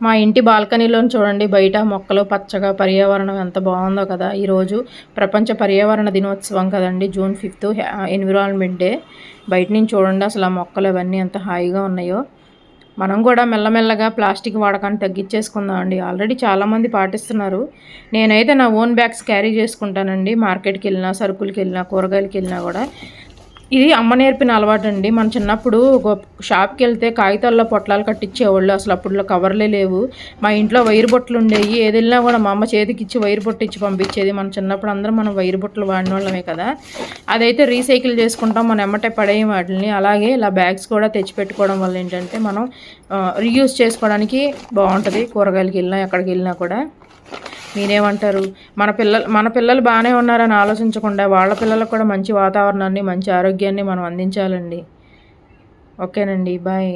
మా ఇంటి బాల్కనీలో చూడండి, బయట మొక్కలు పచ్చగా, పర్యావరణం ఎంత బాగుందో కదా. ఈరోజు ప్రపంచ పర్యావరణ దినోత్సవం కదండి, June 5 ఎన్విరాన్మెంట్ డే. బయట నుంచి చూడండి అసలు ఆ మొక్కలు అవన్నీ ఎంత హాయిగా ఉన్నాయో. మనం కూడా మెల్లమెల్లగా ప్లాస్టిక్ వాడకాన్ని తగ్గించేసుకుందాం అండి. ఆల్రెడీ చాలామంది పాటిస్తున్నారు. నేనైతే నా ఓన్ బ్యాగ్స్ క్యారీ చేసుకుంటానండి. మార్కెట్కి వెళ్ళినా, సరుకులకి వెళ్ళినా, కూరగాయలకి వెళ్ళినా కూడా. ఇది అమ్మ నేర్పిన అలవాటు అండి. మన చిన్నప్పుడు షాప్కి వెళ్తే కాగితాల్లో పొట్లాలు కట్టించేవాళ్ళు. అసలు అప్పుడులో కవర్లే లేవు. మా ఇంట్లో వైరు బొట్టలు ఉండేవి. ఏది వెళ్ళినా కూడా మా అమ్మ చేతికి ఇచ్చి వైరు బొట్టు ఇచ్చి పంపించేది. మన చిన్నప్పుడు అందరం మనం వైరు బొట్టలు వాడిన వాళ్ళమే కదా. అదైతే రీసైకిల్ చేసుకుంటాం, మనం ఎమ్మటే పడేయం వాటిని. అలాగే ఇలా బ్యాగ్స్ కూడా తెచ్చిపెట్టుకోవడం వల్ల ఏంటంటే మనం రీయూజ్ చేసుకోవడానికి బాగుంటుంది. కూరగాయలకి వెళ్ళినా, ఎక్కడికి వెళ్ళినా కూడా. మీరేమంటారు? మన పిల్లలు బాగానే ఉన్నారని ఆలోచించకుండా వాళ్ళ పిల్లలకు కూడా మంచి వాతావరణాన్ని, మంచి ఆరోగ్యాన్ని మనం అందించాలండి. ఓకేనండి, బాయ్.